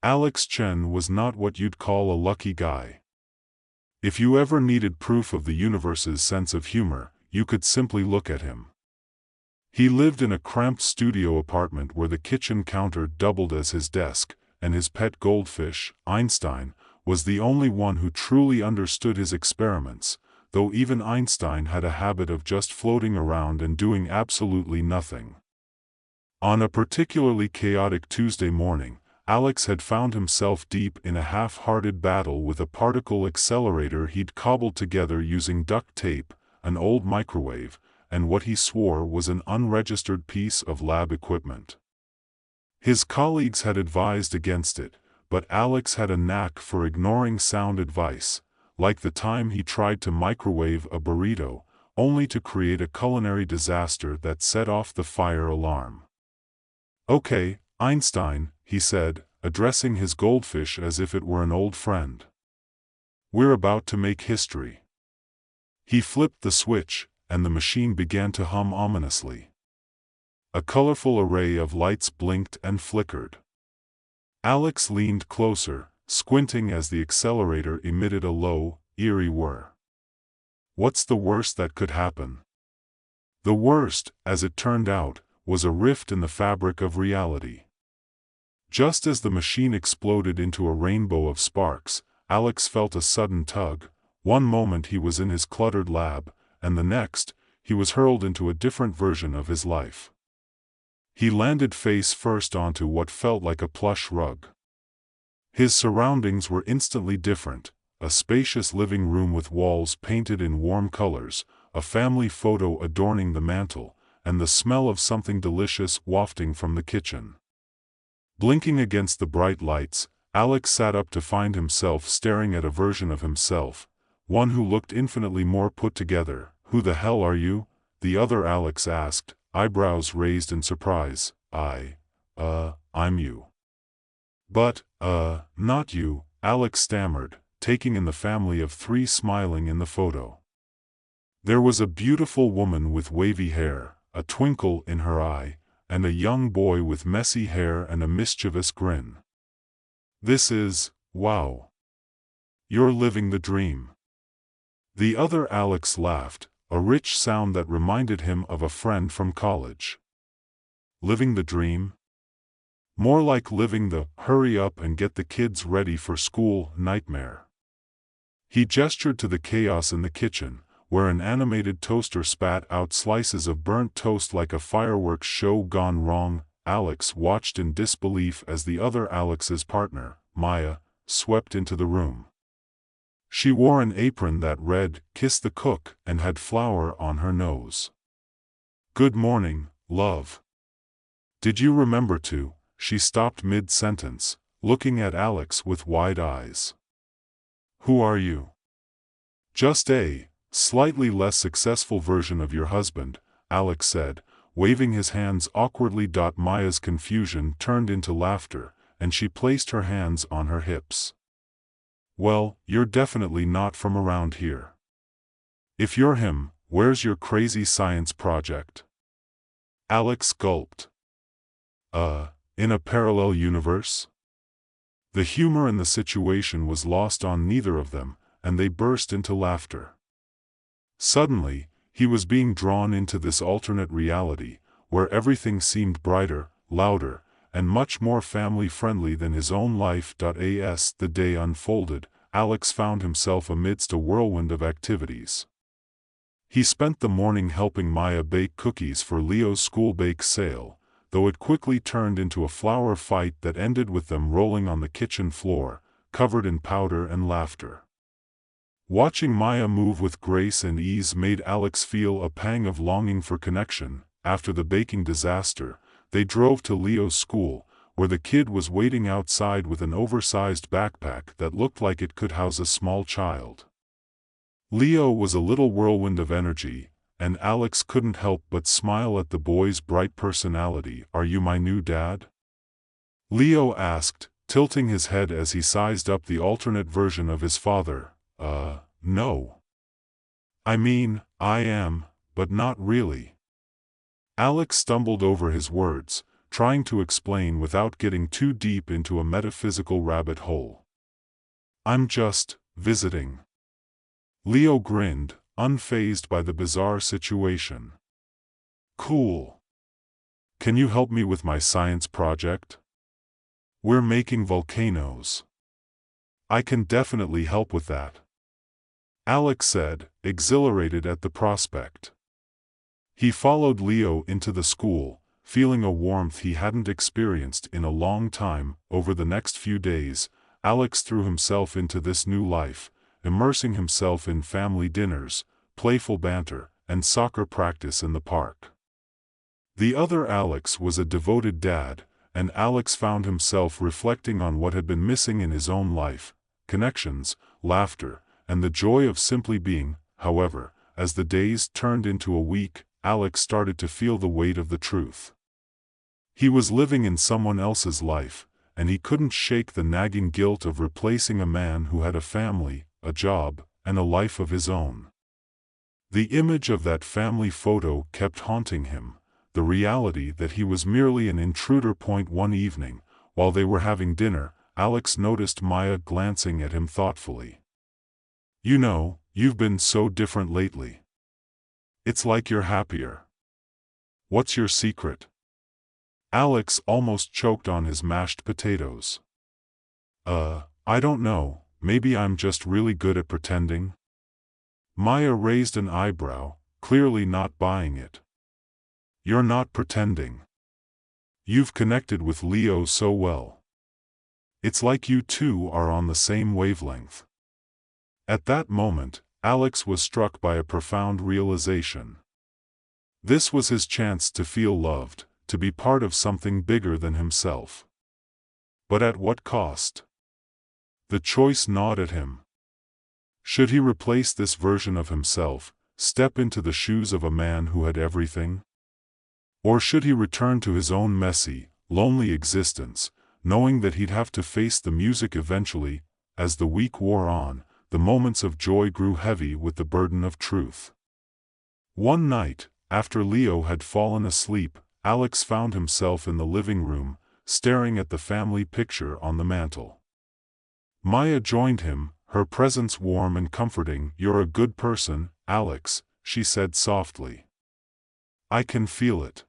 Alex Chen was not what you'd call a lucky guy. If you ever needed proof of the universe's sense of humor, you could simply look at him. He lived in a cramped studio apartment where the kitchen counter doubled as his desk, and his pet goldfish, Einstein, was the only one who truly understood his experiments, though even Einstein had a habit of just floating around and doing absolutely nothing. On a particularly chaotic Tuesday morning, Alex had found himself deep in a half-hearted battle with a particle accelerator he'd cobbled together using duct tape, an old microwave, and what he swore was an unregistered piece of lab equipment. His colleagues had advised against it, but Alex had a knack for ignoring sound advice, like the time he tried to microwave a burrito, only to create a culinary disaster that set off the fire alarm. "Okay, Einstein," he said, addressing his goldfish as if it were an old friend. "We're about to make history." He flipped the switch, and the machine began to hum ominously. A colorful array of lights blinked and flickered. Alex leaned closer, squinting as the accelerator emitted a low, eerie whir. What's the worst that could happen? The worst, as it turned out, was a rift in the fabric of reality. Just as the machine exploded into a rainbow of sparks, Alex felt a sudden tug. One moment he was in his cluttered lab, and the next, he was hurled into a different version of his life. He landed face first onto what felt like a plush rug. His surroundings were instantly different: a spacious living room with walls painted in warm colors, a family photo adorning the mantel, and the smell of something delicious wafting from the kitchen. Blinking against the bright lights, Alex sat up to find himself staring at a version of himself, one who looked infinitely more put together. "Who the hell are you?" the other Alex asked, eyebrows raised in surprise. I'm you." "But, not you," Alex stammered, taking in the family of three smiling in the photo. There was a beautiful woman with wavy hair, a twinkle in her eye, and a young boy with messy hair and a mischievous grin. "This is, wow. You're living the dream." The other Alex laughed, a rich sound that reminded him of a friend from college. Living the dream? More like living the "hurry up and get the kids ready for school" nightmare. He gestured to the chaos in the kitchen, where an animated toaster spat out slices of burnt toast like a fireworks show gone wrong. Alex watched in disbelief as the other Alex's partner, Maya, swept into the room. She wore an apron that read, "Kiss the cook," and had flour on her nose. "Good morning, love. Did you remember to?" She stopped mid-sentence, looking at Alex with wide eyes. "Who are you?" "Just a slightly less successful version of your husband," Alex said, waving his hands awkwardly. Maya's confusion turned into laughter, and she placed her hands on her hips. "Well, you're definitely not from around here. If you're him, where's your crazy science project?" Alex gulped. In a parallel universe?" The humor in the situation was lost on neither of them, and they burst into laughter. Suddenly, he was being drawn into this alternate reality, where everything seemed brighter, louder, and much more family-friendly than his own life. As the day unfolded, Alex found himself amidst a whirlwind of activities. He spent the morning helping Maya bake cookies for Leo's school bake sale, though it quickly turned into a flour fight that ended with them rolling on the kitchen floor, covered in powder and laughter. Watching Maya move with grace and ease made Alex feel a pang of longing for connection. After the baking disaster, they drove to Leo's school, where the kid was waiting outside with an oversized backpack that looked like it could house a small child. Leo was a little whirlwind of energy, and Alex couldn't help but smile at the boy's bright personality. "Are you my new dad?" Leo asked, tilting his head as he sized up the alternate version of his father. No. I mean, I am, but not really." Alex stumbled over his words, trying to explain without getting too deep into a metaphysical rabbit hole. "I'm just visiting." Leo grinned, unfazed by the bizarre situation. "Cool. Can you help me with my science project? We're making volcanoes." "I can definitely help with that," Alex said, exhilarated at the prospect. He followed Leo into the school, feeling a warmth he hadn't experienced in a long time. Over the next few days, Alex threw himself into this new life, immersing himself in family dinners, playful banter, and soccer practice in the park. The other Alex was a devoted dad, and Alex found himself reflecting on what had been missing in his own life: connections, laughter, and the joy of simply being. However, as the days turned into a week, Alex started to feel the weight of the truth. He was living in someone else's life, and he couldn't shake the nagging guilt of replacing a man who had a family, a job, and a life of his own. The image of that family photo kept haunting him, the reality that he was merely an intruder. One evening, while they were having dinner, Alex noticed Maya glancing at him thoughtfully. "You know, you've been so different lately. It's like you're happier. What's your secret?" Alex almost choked on his mashed potatoes. I don't know, maybe I'm just really good at pretending." Maya raised an eyebrow, clearly not buying it. "You're not pretending. You've connected with Leo so well. It's like you two are on the same wavelength." At that moment, Alex was struck by a profound realization. This was his chance to feel loved, to be part of something bigger than himself. But at what cost? The choice gnawed at him. Should he replace this version of himself, step into the shoes of a man who had everything? Or should he return to his own messy, lonely existence, knowing that he'd have to face the music eventually? As the week wore on, the moments of joy grew heavy with the burden of truth. One night, after Leo had fallen asleep, Alex found himself in the living room, staring at the family picture on the mantel. Maya joined him, her presence warm and comforting. "You're a good person, Alex," she said softly. "I can feel it.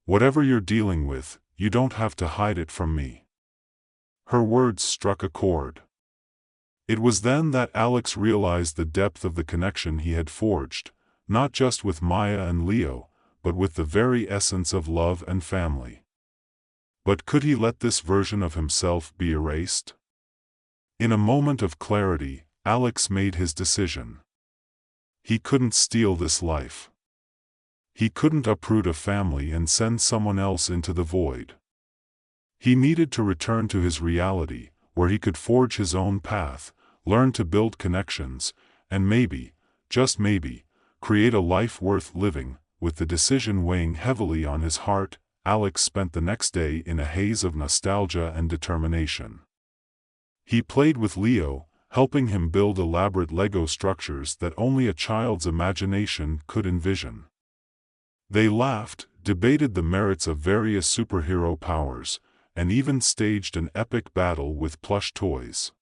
Whatever you're dealing with, you don't have to hide it from me." Her words struck a chord. It was then that Alex realized the depth of the connection he had forged, not just with Maya and Leo, but with the very essence of love and family. But could he let this version of himself be erased? In a moment of clarity, Alex made his decision. He couldn't steal this life. He couldn't uproot a family and send someone else into the void. He needed to return to his reality, where he could forge his own path, learn to build connections, and maybe, just maybe, create a life worth living. With the decision weighing heavily on his heart, Alex spent the next day in a haze of nostalgia and determination. He played with Leo, helping him build elaborate Lego structures that only a child's imagination could envision. They laughed, debated the merits of various superhero powers, and even staged an epic battle with plush toys.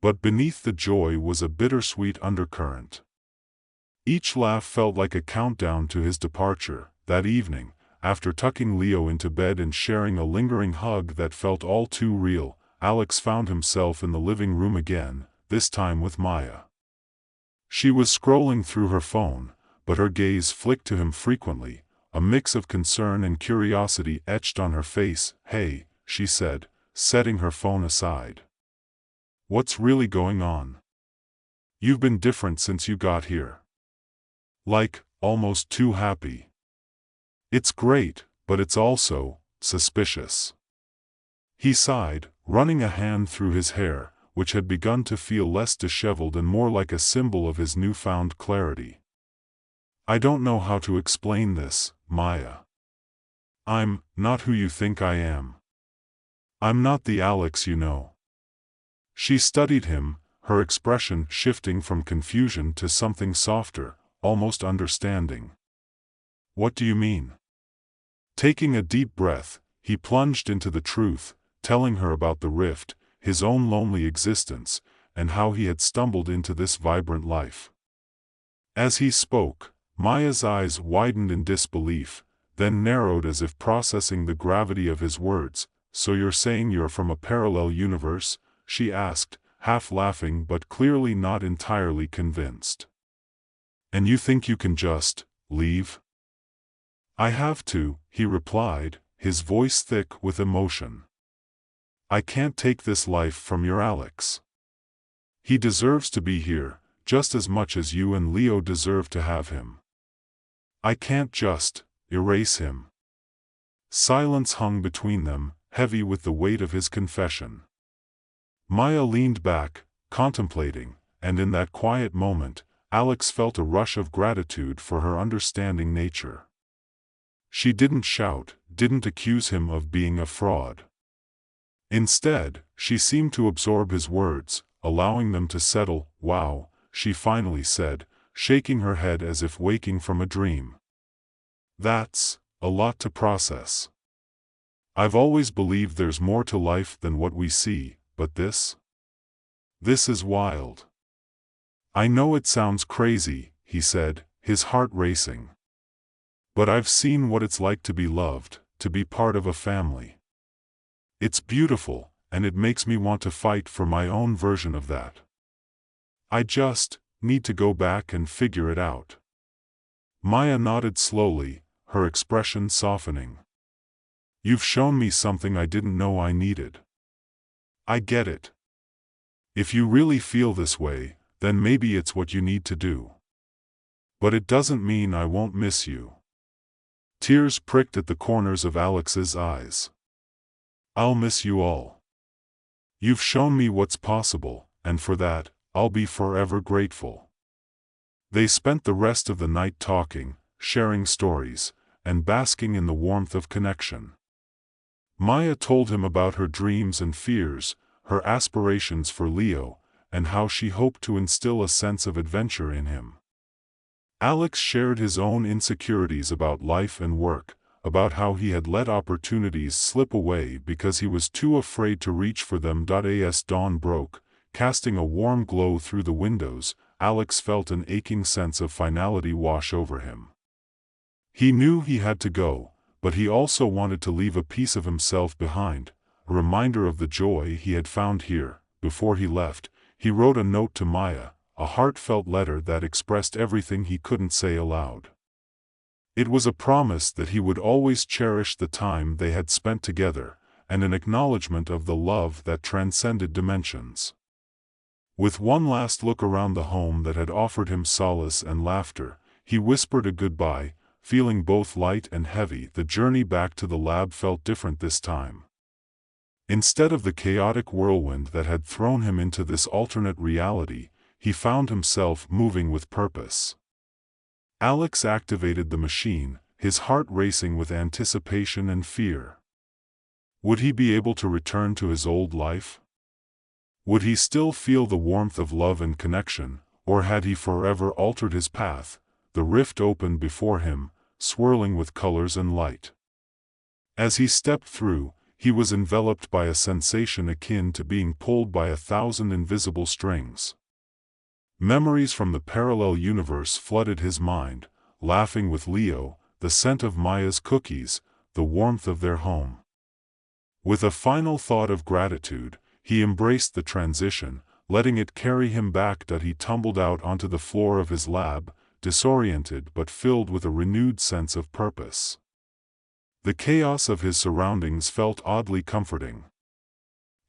But beneath the joy was a bittersweet undercurrent. Each laugh felt like a countdown to his departure. That evening, after tucking Leo into bed and sharing a lingering hug that felt all too real, Alex found himself in the living room again, this time with Maya. She was scrolling through her phone, but her gaze flicked to him frequently, a mix of concern and curiosity etched on her face. "Hey," she said, setting her phone aside. "What's really going on? You've been different since you got here. Like, almost too happy." "It's great, but it's also suspicious." He sighed, running a hand through his hair, which had begun to feel less disheveled and more like a symbol of his newfound clarity. "I don't know how to explain this, Maya. I'm not who you think I am. I'm not the Alex you know." She studied him, her expression shifting from confusion to something softer, almost understanding. "What do you mean?" Taking a deep breath, he plunged into the truth, telling her about the rift, his own lonely existence, and how he had stumbled into this vibrant life. As he spoke, Maya's eyes widened in disbelief, then narrowed as if processing the gravity of his words. "So you're saying you're from a parallel universe?" she asked, half laughing but clearly not entirely convinced. "And you think you can just leave?" "I have to," he replied, his voice thick with emotion. "I can't take this life from your Alex. He deserves to be here, just as much as you and Leo deserve to have him. I can't just erase him." Silence hung between them, heavy with the weight of his confession. Maya leaned back, contemplating, and in that quiet moment, Alex felt a rush of gratitude for her understanding nature. She didn't shout, didn't accuse him of being a fraud. Instead, she seemed to absorb his words, allowing them to settle. "Wow," she finally said, shaking her head as if waking from a dream. "That's a lot to process. I've always believed there's more to life than what we see, but this is wild." "I know it sounds crazy," he said, his heart racing. "But I've seen what it's like to be loved, to be part of a family. It's beautiful, and it makes me want to fight for my own version of that. I just need to go back and figure it out." Maya nodded slowly, her expression softening. "You've shown me something I didn't know I needed. I get it. If you really feel this way, then maybe it's what you need to do. But it doesn't mean I won't miss you." Tears pricked at the corners of Alex's eyes. "I'll miss you all. You've shown me what's possible, and for that, I'll be forever grateful." They spent the rest of the night talking, sharing stories, and basking in the warmth of connection. Maya told him about her dreams and fears, her aspirations for Leo, and how she hoped to instill a sense of adventure in him. Alex shared his own insecurities about life and work, about how he had let opportunities slip away because he was too afraid to reach for them. As dawn broke, casting a warm glow through the windows, Alex felt an aching sense of finality wash over him. He knew he had to go, but he also wanted to leave a piece of himself behind, a reminder of the joy he had found here. Before he left, he wrote a note to Maya, a heartfelt letter that expressed everything he couldn't say aloud. It was a promise that he would always cherish the time they had spent together, and an acknowledgement of the love that transcended dimensions. With one last look around the home that had offered him solace and laughter, he whispered a goodbye, feeling both light and heavy. The journey back to the lab felt different this time. Instead of the chaotic whirlwind that had thrown him into this alternate reality, he found himself moving with purpose. Alex activated the machine, his heart racing with anticipation and fear. Would he be able to return to his old life? Would he still feel the warmth of love and connection, or had he forever altered his path? The rift opened before him, swirling with colors and light. As he stepped through, he was enveloped by a sensation akin to being pulled by 1,000 invisible strings. Memories from the parallel universe flooded his mind, laughing with Leo, the scent of Maya's cookies, the warmth of their home. With a final thought of gratitude, he embraced the transition, letting it carry him back. He tumbled out onto the floor of his lab, disoriented but filled with a renewed sense of purpose. The chaos of his surroundings felt oddly comforting.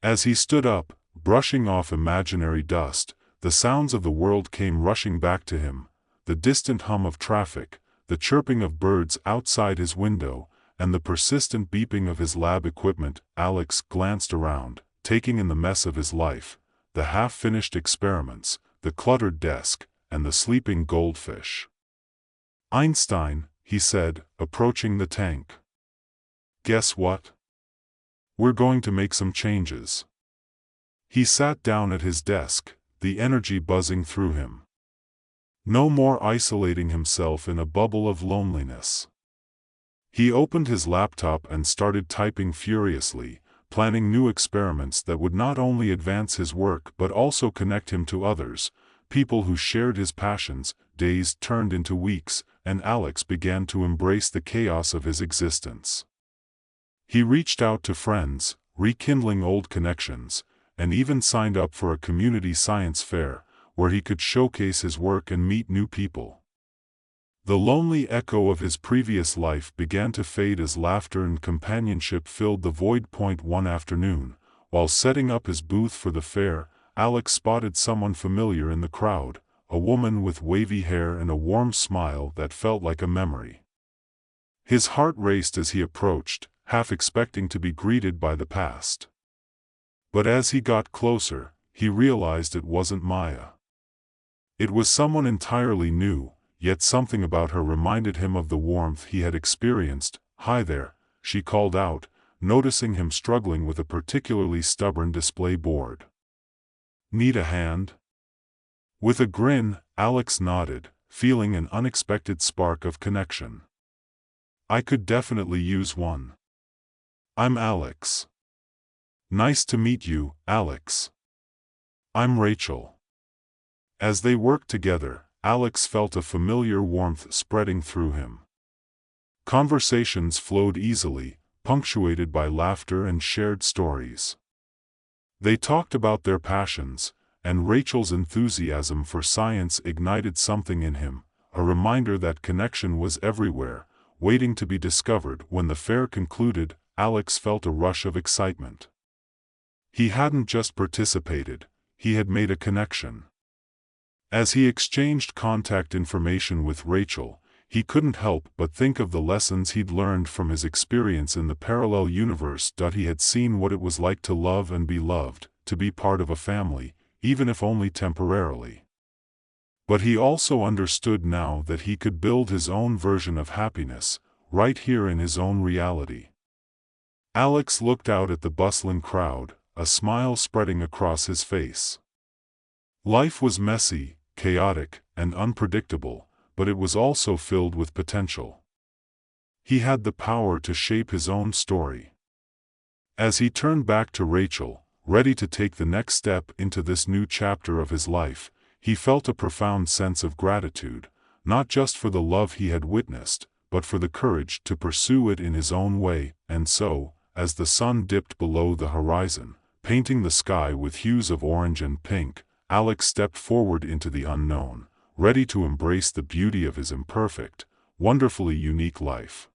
As he stood up, brushing off imaginary dust, the sounds of the world came rushing back to him, the distant hum of traffic, the chirping of birds outside his window, and the persistent beeping of his lab equipment. Alex glanced around, taking in the mess of his life, the half-finished experiments, the cluttered desk, and the sleeping goldfish. "Einstein," he said, approaching the tank. "Guess what? We're going to make some changes." He sat down at his desk, the energy buzzing through him. No more isolating himself in a bubble of loneliness. He opened his laptop and started typing furiously, planning new experiments that would not only advance his work but also connect him to others, people who shared his passions. Days turned into weeks, and Alex began to embrace the chaos of his existence. He reached out to friends, rekindling old connections, and even signed up for a community science fair, where he could showcase his work and meet new people. The lonely echo of his previous life began to fade as laughter and companionship filled the void. One afternoon, while setting up his booth for the fair, Alex spotted someone familiar in the crowd, a woman with wavy hair and a warm smile that felt like a memory. His heart raced as he approached, half expecting to be greeted by the past. But as he got closer, he realized it wasn't Maya. It was someone entirely new, yet something about her reminded him of the warmth he had experienced. "Hi there," she called out, noticing him struggling with a particularly stubborn display board. "Need a hand?" With a grin, Alex nodded, feeling an unexpected spark of connection. "I could definitely use one. I'm Alex." "Nice to meet you, Alex. I'm Rachel." As they worked together, Alex felt a familiar warmth spreading through him. Conversations flowed easily, punctuated by laughter and shared stories. They talked about their passions, and Rachel's enthusiasm for science ignited something in him, a reminder that connection was everywhere, waiting to be discovered. When the fair concluded, Alex felt a rush of excitement. He hadn't just participated, he had made a connection. As he exchanged contact information with Rachel, he couldn't help but think of the lessons he'd learned from his experience in the parallel universe. He had seen what it was like to love and be loved, to be part of a family, even if only temporarily. But he also understood now that he could build his own version of happiness, right here in his own reality. Alex looked out at the bustling crowd, a smile spreading across his face. Life was messy, chaotic, and unpredictable, but it was also filled with potential. He had the power to shape his own story. As he turned back to Rachel, ready to take the next step into this new chapter of his life, he felt a profound sense of gratitude, not just for the love he had witnessed, but for the courage to pursue it in his own way. And so, as the sun dipped below the horizon, painting the sky with hues of orange and pink, Alex stepped forward into the unknown, ready to embrace the beauty of his imperfect, wonderfully unique life.